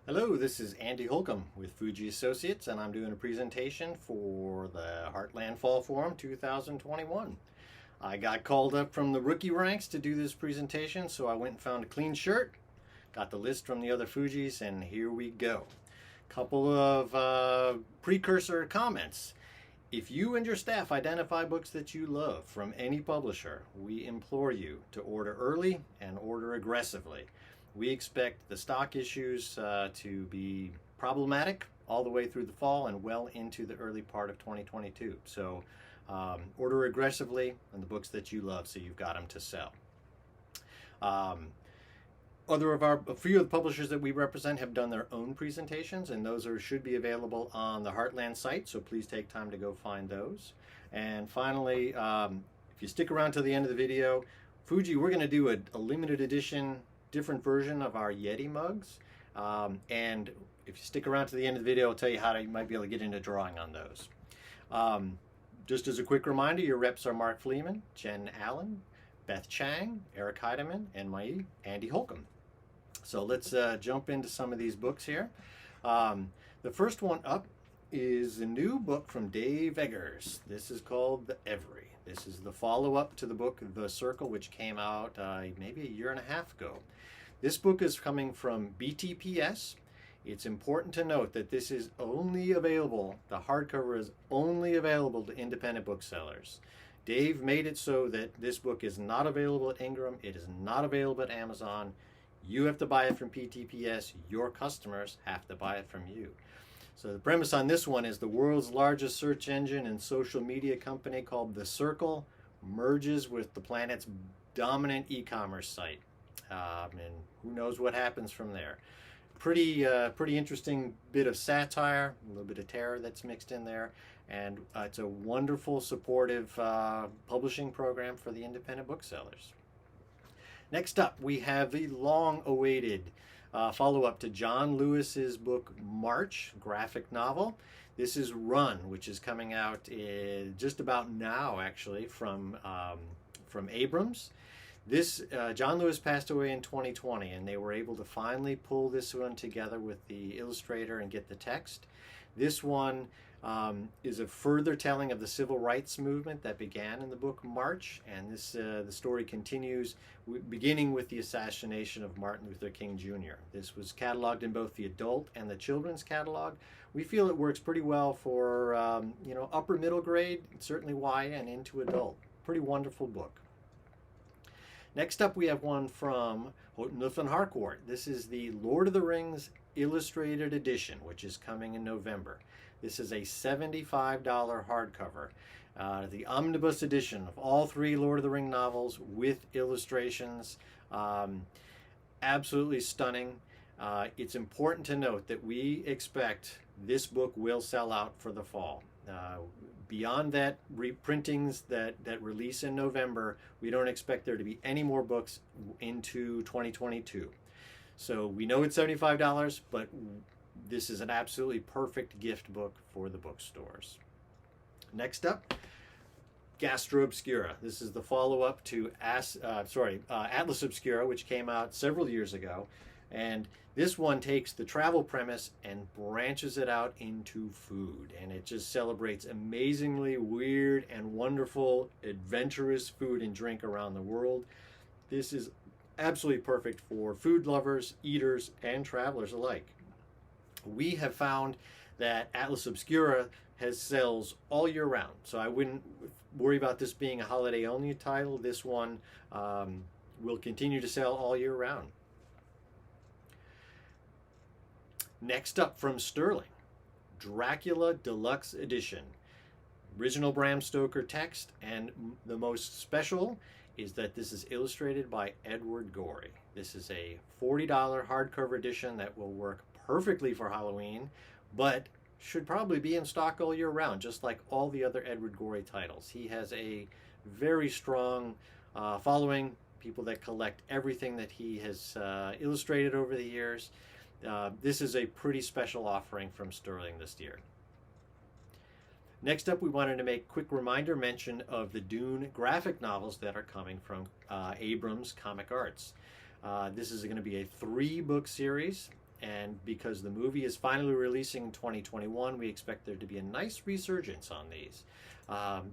Hello, this is Andy Holcomb with Fujii Associates, and I'm doing a presentation for the Heartland Fall Forum 2021. I got called up from the rookie ranks to do this presentation, so I went and found a clean shirt, got the list from the other Fujis, and here we go. Couple of precursor comments. If you and your staff identify books that you love from any publisher, we implore you to order early and order aggressively. We expect the stock issues to be problematic all the way through the fall and well into the early part of 2022. So order aggressively on the books that you love so you've got them to sell. A few of the publishers that we represent have done their own presentations, and those should be available on the Heartland site, so please take time to go find those. And finally, if you stick around to the end of the video, Fuji, we're going to do a limited edition different version of our Yeti mugs, and if you stick around to the end of the video, I'll tell you how you might be able to get into drawing on those. Just as a quick reminder, your reps are Mark Fleeman, Jen Allen, Beth Chang, Eric Heidemann, and my Andy Holcomb. So let's jump into some of these books here. The first one up is a new book from Dave Eggers. This is called The Every. This is the follow-up to the book The Circle, which came out maybe a year and a half ago. This book is coming from BTPS. It's important to note that this is only available, the hardcover is only available to independent booksellers. Dave made it so that this book is not available at Ingram, it is not available at Amazon. You have to buy it from PTPS, your customers have to buy it from you. So the premise on this one is the world's largest search engine and social media company called The Circle merges with the planet's dominant e-commerce site. And who knows what happens from there. Pretty interesting bit of satire, a little bit of terror that's mixed in there, and it's a wonderful, supportive publishing program for the independent booksellers. Next up, we have the long-awaited follow-up to John Lewis's book March, graphic novel. This is Run, which is coming out just about now, actually, from Abrams. John Lewis passed away in 2020, and they were able to finally pull this one together with the illustrator and get the text. This one is a further telling of the civil rights movement that began in the book March, and the story continues beginning with the assassination of Martin Luther King Jr. This was cataloged in both the adult and the children's catalog. We feel it works pretty well for upper middle grade, certainly YA, and into adult. Pretty wonderful book. Next up, we have one from Houghton Mifflin Harcourt. This is the Lord of the Rings Illustrated Edition, which is coming in November. This is a $75 hardcover, the omnibus edition of all three Lord of the Ring novels with illustrations. Absolutely stunning. It's important to note that we expect this book will sell out for the fall. Beyond that, reprintings that release in November, we don't expect there to be any more books into 2022. So we know it's $75, but this is an absolutely perfect gift book for the bookstores. Next up, Gastro Obscura. This is the follow-up to Atlas Obscura, which came out several years ago. And this one takes the travel premise and branches it out into food. And it just celebrates amazingly weird and wonderful, adventurous food and drink around the world. This is absolutely perfect for food lovers, eaters, and travelers alike. We have found that Atlas Obscura sells all year round. So I wouldn't worry about this being a holiday-only title. This one will continue to sell all year round. Next up from Sterling, Dracula Deluxe Edition. Original Bram Stoker text, and the most special is that this is illustrated by Edward Gorey. This is a $40 hardcover edition that will work perfectly for Halloween, but should probably be in stock all year round, just like all the other Edward Gorey titles. He has a very strong following, people that collect everything that he has illustrated over the years. This is a pretty special offering from Sterling this year. Next up, we wanted to make a quick reminder mention of the Dune graphic novels that are coming from Abrams Comic Arts. This is going to be a 3-book series, And because the movie is finally releasing in 2021, we expect there to be a nice resurgence on these.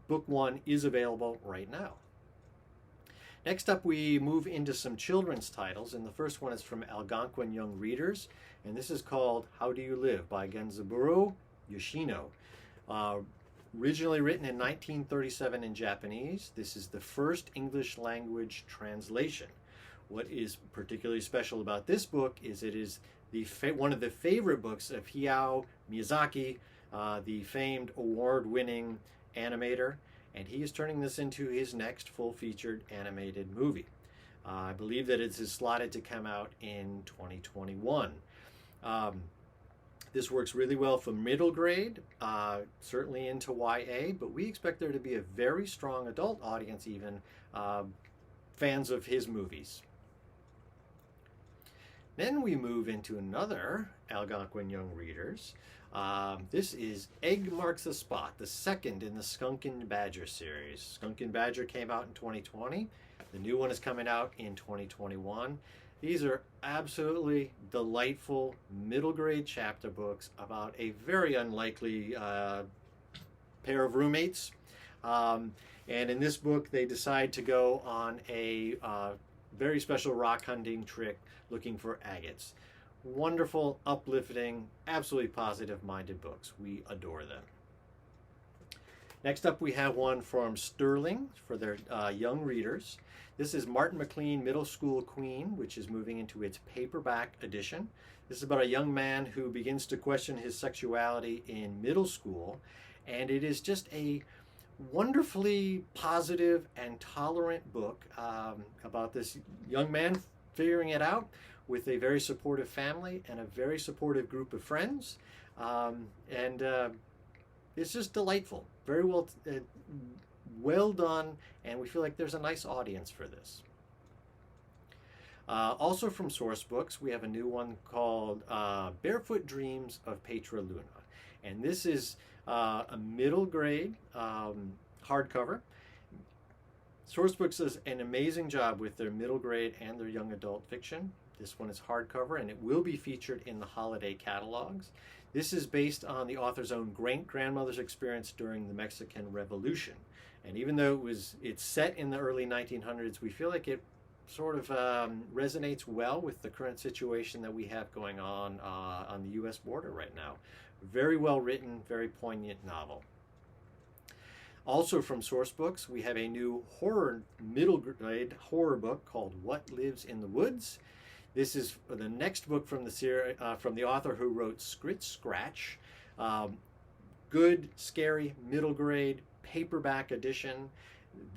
Book 1 is available right now. Next up, we move into some children's titles, and the first one is from Algonquin Young Readers, and this is called How Do You Live by Genzaburo Yoshino. Originally written in 1937 in Japanese, this is the first English language translation. What is particularly special about this book is it is one of the favorite books of Hayao Miyazaki, the famed award-winning animator, and he is turning this into his next full-featured animated movie. I believe that it is slotted to come out in 2021. This works really well for middle grade, certainly into YA, but we expect there to be a very strong adult audience even, fans of his movies. Then we move into another Algonquin Young Readers. This is Egg Marks the Spot, the second in the Skunk Badger series. Skunk Badger came out in 2020. The new one is coming out in 2021. These are absolutely delightful middle grade chapter books about a very unlikely pair of roommates. And in this book, they decide to go on a very special rock hunting trip looking for agates. Wonderful, uplifting, absolutely positive-minded books. We adore them. Next up, we have one from Sterling for their young readers. This is Martin McLean, Middle School Queen, which is moving into its paperback edition. This is about a young man who begins to question his sexuality in middle school, and it is just a wonderfully positive and tolerant book about this young man figuring it out with a very supportive family and a very supportive group of friends. It's just delightful. Very well done, and we feel like there's a nice audience for this. Also from Source Books, we have a new one called Barefoot Dreams of Petra Luna. And this is a middle grade hardcover. Source Books does an amazing job with their middle grade and their young adult fiction. This one is hardcover, and it will be featured in the holiday catalogs. This is based on the author's own great-grandmother's experience during the Mexican Revolution. And even though it's set in the early 1900s, we feel like it sort of resonates well with the current situation that we have going on the U.S. border right now. Very well written, very poignant novel. Also from Source Books, we have a new middle grade horror book called What Lives in the Woods. This is the next book from the series, from the author who wrote Scrit Scratch. Good, scary, middle grade, paperback edition.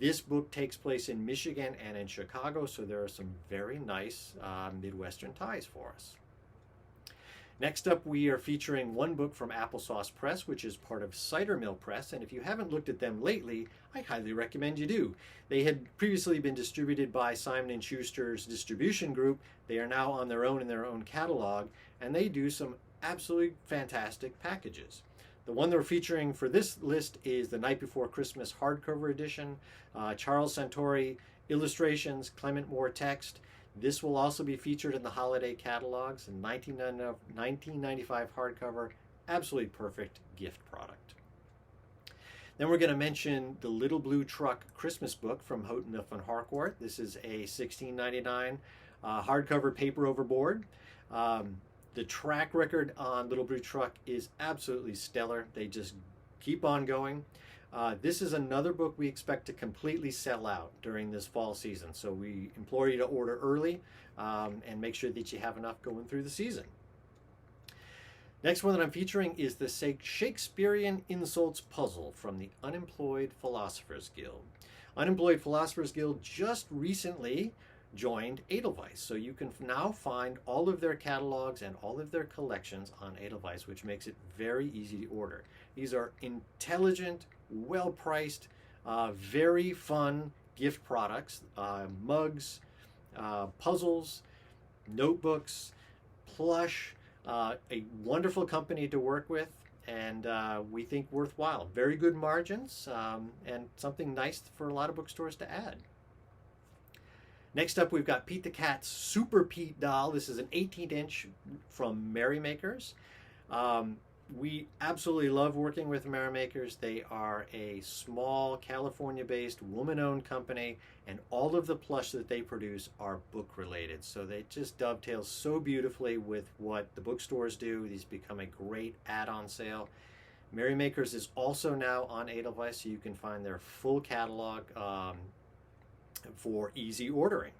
This book takes place in Michigan and in Chicago, so there are some very nice Midwestern ties for us. Next up, we are featuring one book from Applesauce Press, which is part of Cider Mill Press, and if you haven't looked at them lately, I highly recommend you do. They had previously been distributed by Simon & Schuster's distribution group. They are now on their own in their own catalog, and they do some absolutely fantastic packages. The one they're featuring for this list is the Night Before Christmas hardcover edition, Charles Santore illustrations, Clement Moore text. This will also be featured in the holiday catalogs, in 1995 hardcover, absolutely perfect gift product. Then we're going to mention the Little Blue Truck Christmas book from Houghton Mifflin Harcourt. This is a $16.99 hardcover paper overboard. The track record on Little Blue Truck is absolutely stellar. They just keep on going. This is another book we expect to completely sell out during this fall season. So we implore you to order early and make sure that you have enough going through the season. Next one that I'm featuring is the Shakespearean Insults Puzzle from the Unemployed Philosophers Guild. Unemployed Philosophers Guild just recently joined Edelweiss, so you can now find all of their catalogs and all of their collections on Edelweiss, which makes it very easy to order. These are intelligent, well-priced, very fun gift products, mugs, puzzles, notebooks, Plush, a wonderful company to work with, and we think worthwhile. Very good margins, and something nice for a lot of bookstores to add. Next up, we've got Pete the Cat's Super Pete doll. This is an 18-inch from MerryMakers. We absolutely love working with MerryMakers. They are a small California-based woman-owned company, and all of the plush that they produce are book-related. So they just dovetail so beautifully with what the bookstores do. These become a great add-on sale. MerryMakers is also now on Edelweiss, so you can find their full catalog for easy ordering.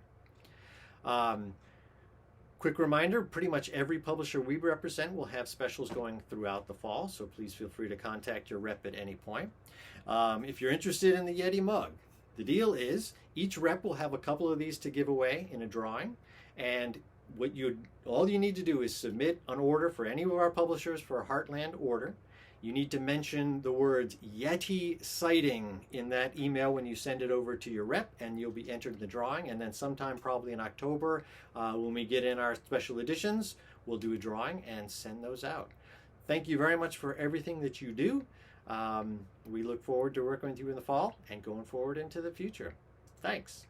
Quick reminder, pretty much every publisher we represent will have specials going throughout the fall, so please feel free to contact your rep at any point. If you're interested in the Yeti mug, the deal is each rep will have a couple of these to give away in a drawing, and all you need to do is submit an order for any of our publishers for a Heartland order. You need to mention the words Yeti sighting in that email when you send it over to your rep, and you'll be entered in the drawing. And then sometime probably in October, when we get in our special editions, we'll do a drawing and send those out. Thank you very much for everything that you do. We look forward to working with you in the fall and going forward into the future. Thanks.